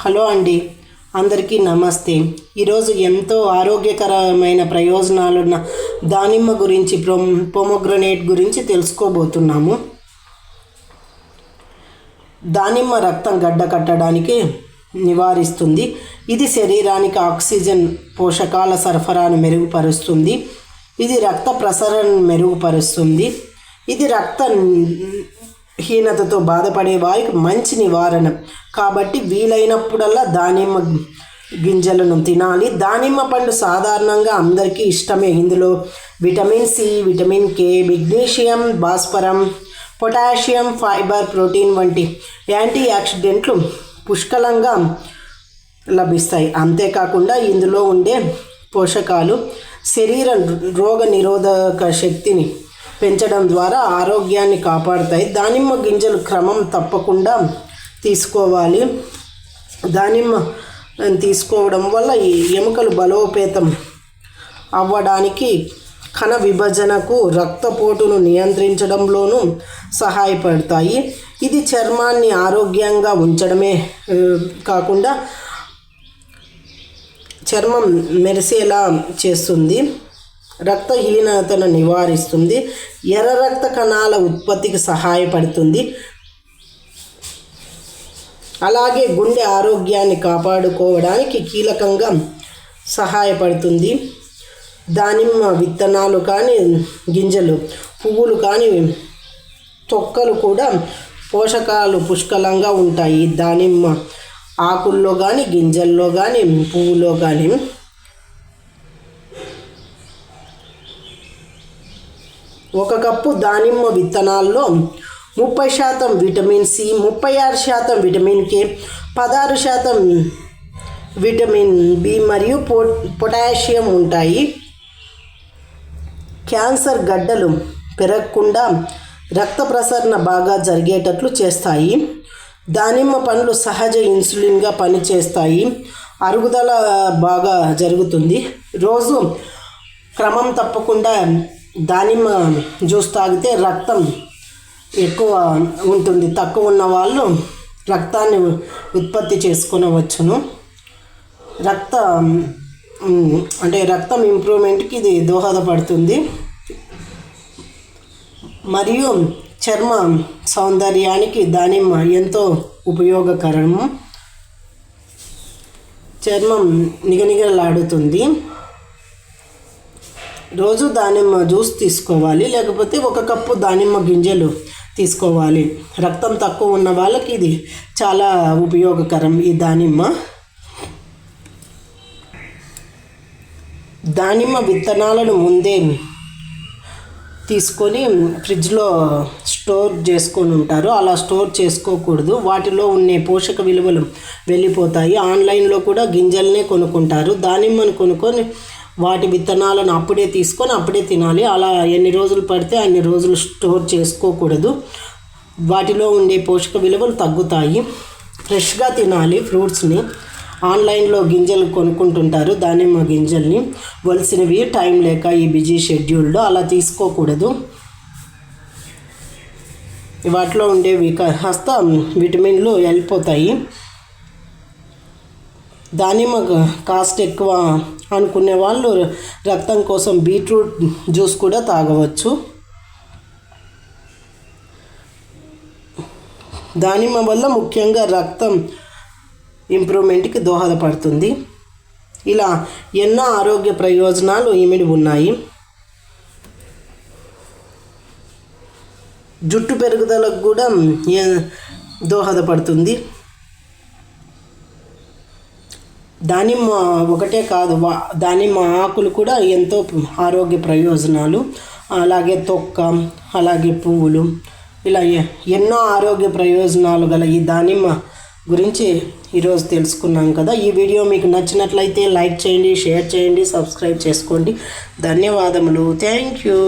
Hello అండి, అందరికీ నమస్తే. ఈరోజు ఎంతో ఆరోగ్యకరమైన ప్రయోజనాలున్న దానిమ్మ గురించి, పొమోగ్రనేట్ గురించి తెలుసుకోబోతున్నాము. దానిమ్మ రక్తం గడ్డ కట్టడానికి నివారిస్తుంది. ఇది శరీరానికి ఆక్సిజన్, పోషకాల సరఫరాను మెరుగుపరుస్తుంది. ఇది రక్త ప్రసరణను మెరుగుపరుస్తుంది. ఇది హీనతతో బాధపడే వారికి మంచి నివారణ. కాబట్టి వీలైనప్పుడల్లా దానిమ్మ గింజలను తినాలి. దానిమ్మ పండు సాధారణంగా అందరికీ ఇష్టమే. ఇందులో vitamin C, vitamin K, magnesium, భాస్వరం, పొటాషియం, ఫైబర్, ప్రోటీన్ వంటి యాంటీ ఆక్సిడెంట్లు పుష్కలంగా లభిస్తాయి. అంతేకాకుండా ఇందులో ఉండే పోషకాలు శరీర రోగ నిరోధక శక్తిని పెంచడం ద్వారా ఆరోగ్యాన్ని కాపాడుతాయి. దానిమ్మ గింజలు క్రమం తప్పకుండా తీసుకోవాలి. దానిమ్మ తీసుకోవడం వల్ల ఈ ఎముకలు బలోపేతం అవ్వడానికి, కణ విభజనకు, రక్తపోటును నియంత్రించడంలోనూ సహాయపడతాయి. ఇది చర్మాన్ని ఆరోగ్యంగా ఉంచడమే కాకుండా చర్మం మెరిసేలా చేస్తుంది. రక్తహీనతను నివారిస్తుంది. ఎర్ర రక్త కణాల ఉత్పత్తికి సహాయపడుతుంది. అలాగే గుండె ఆరోగ్యాన్ని కాపాడుకోవడానికి కీలకంగా సహాయపడుతుంది. దానిమ్మ విత్తనాలు కానీ, గింజలు, పువ్వులు కానీ, తొక్కలు కూడా పోషకాలు పుష్కలంగా ఉంటాయి. దానిమ్మ ఆకుల్లో కానీ, గింజల్లో కానీ, పువ్వులో కానీ. ఒక కప్పు దానిమ్మ విత్తనాల్లో 30% vitamin C, 36% vitamin K, 16% vitamin B మరియు పొటాషియం ఉంటాయి. క్యాన్సర్ గడ్డలు పెరగకుండా రక్త ప్రసరణ బాగా జరిగేటట్లు చేస్తాయి. దానిమ్మ పండ్లు సహజ ఇన్సులిన్గా పనిచేస్తాయి. అరుగుదల బాగా జరుగుతుంది. రోజు క్రమం తప్పకుండా దానిమ్మ జ్యూస్ తాగితే రక్తం ఎక్కువ ఉంటుంది. తక్కువ ఉన్న వాళ్ళు రక్తాన్ని ఉత్పత్తి చేసుకొనవచ్చును. రక్తం ఇంప్రూవ్మెంట్కి ఇది దోహదపడుతుంది. మరియు చర్మ సౌందర్యానికి దానిమ్మ ఎంతో ఉపయోగకరము. చర్మం నిగనిగలాడుతుంది. రోజు దానిమ్మ జ్యూస్ తీసుకోవాలి, లేకపోతే ఒక కప్పు దానిమ్మ గింజలు తీసుకోవాలి. రక్తం తక్కువ ఉన్న వాళ్ళకి ఇది చాలా ఉపయోగకరం. ఈ దానిమ్మ విత్తనాలను ముందే తీసుకొని ఫ్రిడ్జ్లో స్టోర్ చేసుకొని ఉంటారు. అలా స్టోర్ చేసుకోకూడదు. వాటిలో ఉండే పోషక విలువలు వెళ్ళిపోతాయి. ఆన్లైన్లో కూడా గింజలనే కొనుక్కుంటారు. దానిమ్మను కొనుక్కొని వాటి విత్తనాలను అప్పుడే తీసుకొని అప్పుడే తినాలి. అలా ఎన్ని రోజులు పడితే అన్ని రోజులు స్టోర్ చేసుకోకూడదు. వాటిలో ఉండే పోషక విలువలు తగ్గుతాయి. ఫ్రెష్గా తినాలి ఫ్రూట్స్ని. ఆన్లైన్లో గింజలు కొనుక్కుంటుంటారు దానిమ్మ గింజల్ని, వలసినవి టైం లేక ఈ బిజీ షెడ్యూల్లో. అలా తీసుకోకూడదు. వాటిలో ఉండేవి కాస్త విటమిన్లు వెళ్ళిపోతాయి. దానిమ్మ కాస్ట్ ఎక్కువ అనుకునే వాళ్ళు రక్తం కోసం బీట్రూట్ జ్యూస్ కూడా తాగవచ్చు. దానిమ్మ వల్ల ముఖ్యంగా రక్తం ఇంప్రూవ్మెంట్కి దోహదపడుతుంది. ఇలా ఎన్నో ఆరోగ్య ప్రయోజనాలు ఇమిడి ఉన్నాయి. జుట్టు పెరుగుదలకు కూడా దోహదపడుతుంది. దానిమ్మ ఒకటే కాదు, దానిమ్మ ఆకులు కూడా ఎంతో ఆరోగ్య ప్రయోజనాలు. అలాగే తొక్క, అలాగే పువ్వులు, ఇలా ఎన్నో ఆరోగ్య ప్రయోజనాలు గల ఈ దానిమ్మ గురించి ఈరోజు తెలుసుకున్నాం కదా. ఈ వీడియో మీకు నచ్చినట్లయితే లైక్ చేయండి, షేర్ చేయండి, సబ్స్క్రైబ్ చేసుకోండి. ధన్యవాదములు. Thank you.